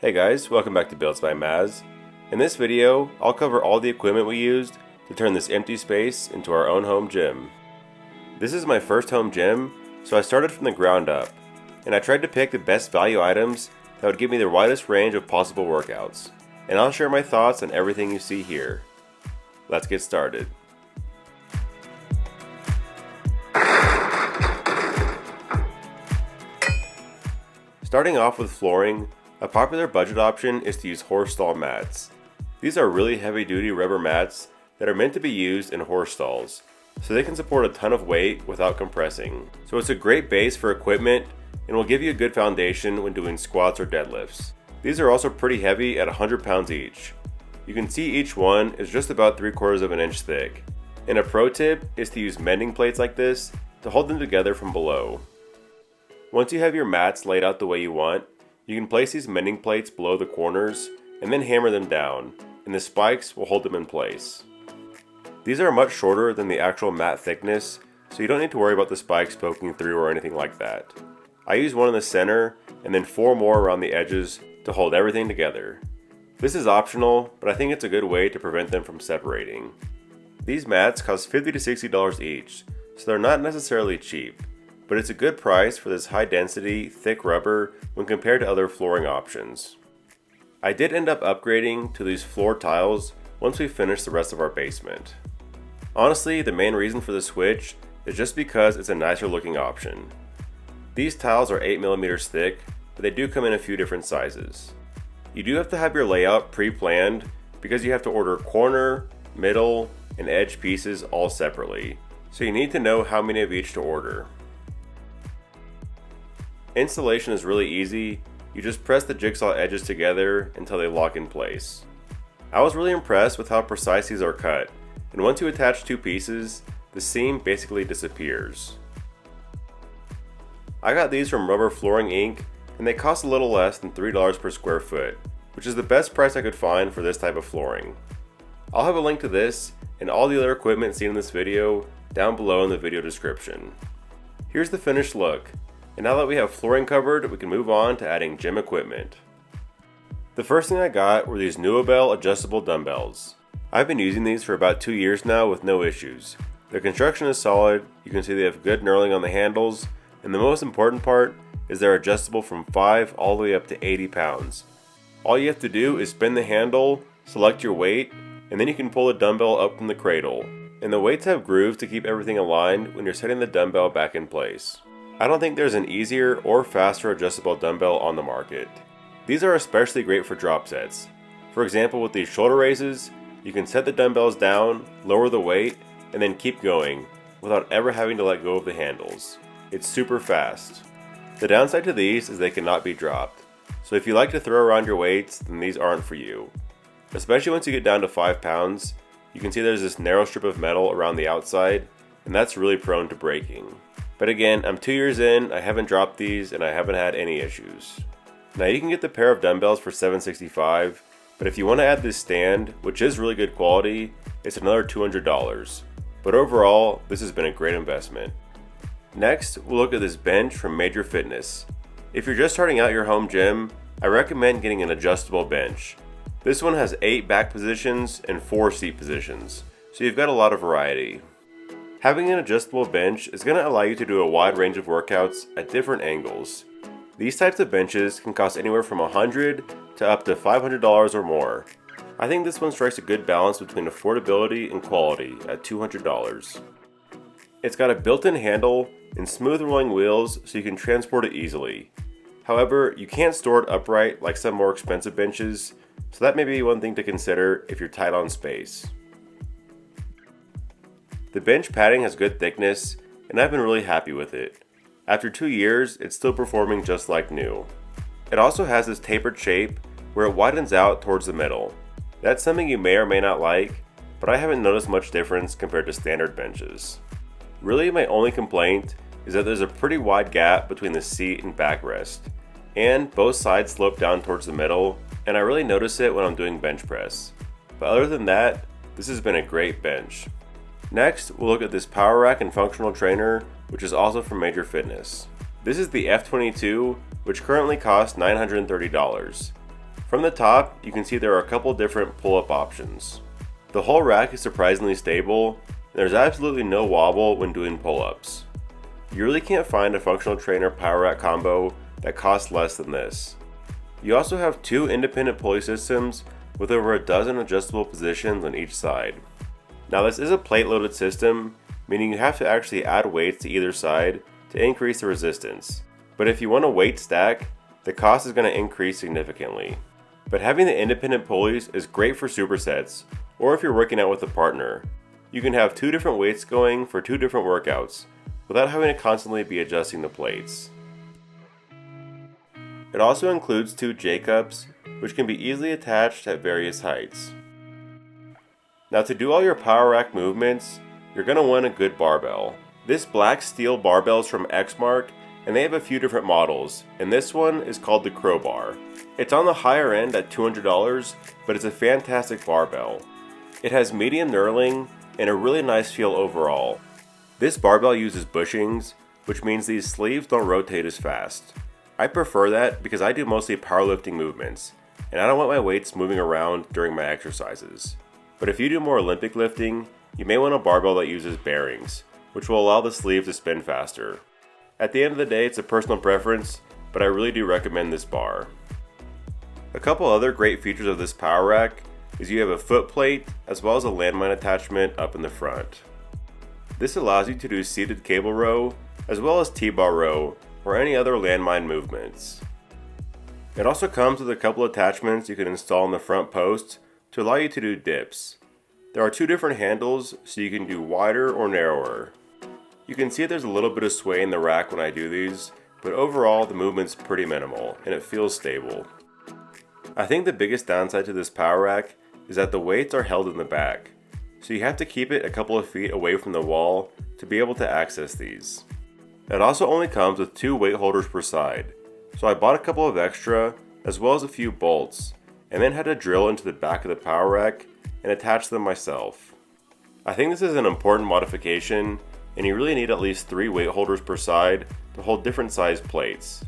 Hey guys, welcome back to Builds by Maz. In this video, I'll cover all the equipment we used to turn this empty space into our own home gym. This is my first home gym, so I started from the ground up, and I tried to pick the best value items that would give me the widest range of possible workouts, and I'll share my thoughts on everything you see here. Let's get started. Starting off with flooring, a popular budget option is to use horse stall mats. These are really heavy-duty rubber mats that are meant to be used in horse stalls, so they can support a ton of weight without compressing. So it's a great base for equipment and will give you a good foundation when doing squats or deadlifts. These are also pretty heavy at 100 pounds each. You can see each one is just about 3/4 of an inch thick. And a pro tip is to use mending plates like this to hold them together from below. Once you have your mats laid out the way you want, you can place these mending plates below the corners and then hammer them down, and the spikes will hold them in place. These are much shorter than the actual mat thickness, so you don't need to worry about the spikes poking through or anything like that. I use one in the center and then 4 more around the edges to hold everything together. This is optional, but I think it's a good way to prevent them from separating. These mats cost $50 to $60 each, so they're not necessarily cheap, but it's a good price for this high density, thick rubber when compared to other flooring options. I did end up upgrading to these floor tiles once we finished the rest of our basement. Honestly, the main reason for the switch is just because it's a nicer looking option. These tiles are 8mm thick, but they do come in a few different sizes. You do have to have your layout pre-planned because you have to order corner, middle, and edge pieces all separately, so you need to know how many of each to order. Installation is really easy. You just press the jigsaw edges together until they lock in place. I was really impressed with how precise these are cut, and once you attach 2 pieces, the seam basically disappears. I got these from Rubber Flooring Inc., and they cost a little less than $3 per square foot, which is the best price I could find for this type of flooring. I'll have a link to this and all the other equipment seen in this video down below in the video description. Here's the finished look. And now that we have flooring covered, we can move on to adding gym equipment. The first thing I got were these Nuobel adjustable dumbbells. I've been using these for about 2 years now with no issues. Their construction is solid, you can see they have good knurling on the handles, and the most important part is they're adjustable from 5 all the way up to 80 pounds. All you have to do is spin the handle, select your weight, and then you can pull the dumbbell up from the cradle. And the weights have grooves to keep everything aligned when you're setting the dumbbell back in place. I don't think there's an easier or faster adjustable dumbbell on the market. These are especially great for drop sets. For example, with these shoulder raises, you can set the dumbbells down, lower the weight, and then keep going without ever having to let go of the handles. It's super fast. The downside to these is they cannot be dropped, so if you like to throw around your weights, then these aren't for you. Especially once you get down to 5 pounds, you can see there's this narrow strip of metal around the outside, and that's really prone to breaking. But again, I'm 2 years in, I haven't dropped these, and I haven't had any issues. Now you can get the pair of dumbbells for $765, but if you want to add this stand, which is really good quality, it's another $200. But overall, this has been a great investment. Next, we'll look at this bench from Major Fitness. If you're just starting out your home gym, I recommend getting an adjustable bench. This one has 8 back positions and 4 seat positions, so you've got a lot of variety. Having an adjustable bench is going to allow you to do a wide range of workouts at different angles. These types of benches can cost anywhere from $100 to up to $500 or more. I think this one strikes a good balance between affordability and quality at $200. It's got a built-in handle and smooth rolling wheels so you can transport it easily. However, you can't store it upright like some more expensive benches, so that may be one thing to consider if you're tight on space. The bench padding has good thickness, and I've been really happy with it. After 2 years, it's still performing just like new. It also has this tapered shape where it widens out towards the middle. That's something you may or may not like, but I haven't noticed much difference compared to standard benches. Really, my only complaint is that there's a pretty wide gap between the seat and backrest, and both sides slope down towards the middle, and I really notice it when I'm doing bench press. But other than that, this has been a great bench. Next, we'll look at this power rack and functional trainer, which is also from Major Fitness. This is the F22, which currently costs $930. From the top, you can see there are a couple different pull-up options. The whole rack is surprisingly stable, and there's absolutely no wobble when doing pull-ups. You really can't find a functional trainer power rack combo that costs less than this. You also have two independent pulley systems with over a dozen adjustable positions on each side. Now this is a plate-loaded system, meaning you have to actually add weights to either side to increase the resistance. But if you want a weight stack, the cost is going to increase significantly. But having the independent pulleys is great for supersets, or if you're working out with a partner. You can have two different weights going for two different workouts, without having to constantly be adjusting the plates. It also includes two J-cups, which can be easily attached at various heights. Now to do all your power rack movements, you're going to want a good barbell. This black steel barbell is from Xmark, and they have a few different models, and this one is called the Crowbar. It's on the higher end at $200, but it's a fantastic barbell. It has medium knurling and a really nice feel overall. This barbell uses bushings, which means these sleeves don't rotate as fast. I prefer that because I do mostly powerlifting movements, and I don't want my weights moving around during my exercises. But if you do more Olympic lifting, you may want a barbell that uses bearings, which will allow the sleeve to spin faster. At the end of the day, it's a personal preference, but I really do recommend this bar. A couple other great features of this power rack is you have a foot plate as well as a landmine attachment up in the front. This allows you to do seated cable row as well as T-bar row or any other landmine movements. It also comes with a couple attachments you can install in the front post to allow you to do dips. There are two different handles so you can do wider or narrower. You can see there's a little bit of sway in the rack when I do these, but overall the movement's pretty minimal and it feels stable. I think the biggest downside to this power rack is that the weights are held in the back, so you have to keep it a couple of feet away from the wall to be able to access these. It also only comes with two weight holders per side, so I bought a couple of extra as well as a few bolts, and then had to drill into the back of the power rack and attach them myself. I think this is an important modification, and you really need at least 3 weight holders per side to hold different size plates.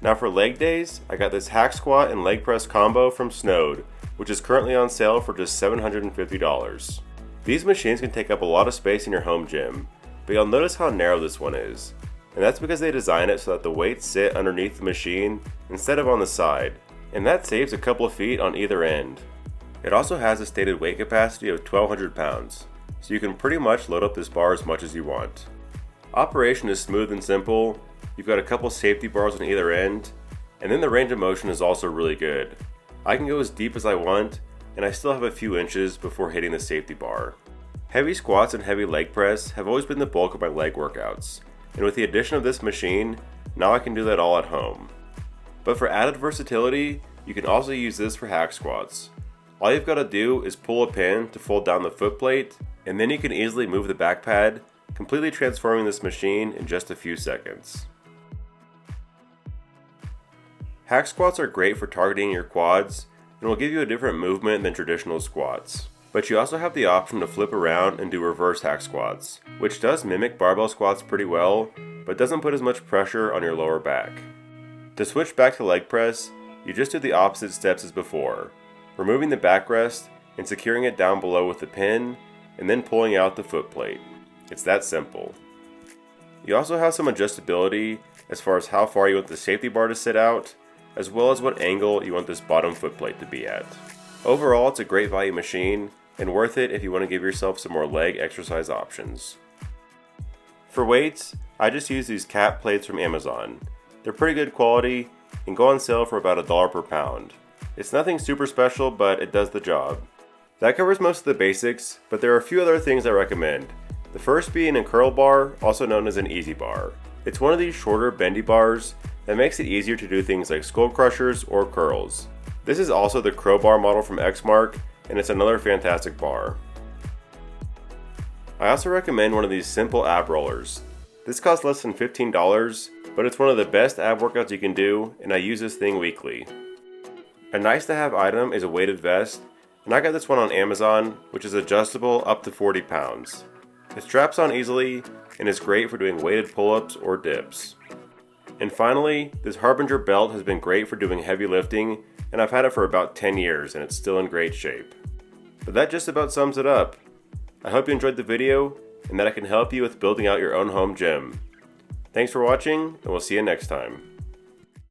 Now for leg days, I got this hack squat and leg press combo from Snowed, which is currently on sale for just $750. These machines can take up a lot of space in your home gym, but you'll notice how narrow this one is, and that's because they designed it so that the weights sit underneath the machine instead of on the side, and that saves a couple of feet on either end. It also has a stated weight capacity of 1,200 pounds, so you can pretty much load up this bar as much as you want. Operation is smooth and simple. You've got a couple safety bars on either end, and then the range of motion is also really good. I can go as deep as I want, and I still have a few inches before hitting the safety bar. Heavy squats and heavy leg press have always been the bulk of my leg workouts, and with the addition of this machine, now I can do that all at home. But for added versatility, you can also use this for hack squats. All you've got to do is pull a pin to fold down the foot plate, and then you can easily move the back pad, completely transforming this machine in just a few seconds. Hack squats are great for targeting your quads and will give you a different movement than traditional squats. But you also have the option to flip around and do reverse hack squats, which does mimic barbell squats pretty well, but doesn't put as much pressure on your lower back. To switch back to leg press, you just do the opposite steps as before, removing the backrest and securing it down below with the pin, and then pulling out the foot plate. It's that simple. You also have some adjustability as far as how far you want the safety bar to sit out, as well as what angle you want this bottom foot plate to be at. Overall, it's a great value machine, and worth it if you want to give yourself some more leg exercise options. For weights, I just use these cap plates from Amazon. They're pretty good quality and go on sale for about $1 per pound. It's nothing super special, but it does the job. That covers most of the basics, but there are a few other things I recommend. The first being a curl bar, also known as an easy bar. It's one of these shorter bendy bars that makes it easier to do things like skull crushers or curls. This is also the Crowbar model from Xmark, and it's another fantastic bar. I also recommend one of these simple ab rollers. This costs less than $15, but it's one of the best ab workouts you can do, and I use this thing weekly. A nice to have item is a weighted vest, and I got this one on Amazon, which is adjustable up to 40 pounds. It straps on easily and is great for doing weighted pull-ups or dips. And finally, this Harbinger belt has been great for doing heavy lifting and I've had it for about 10 years and it's still in great shape. But that just about sums it up. I hope you enjoyed the video and that I can help you with building out your own home gym. Thanks for watching, and we'll see you next time.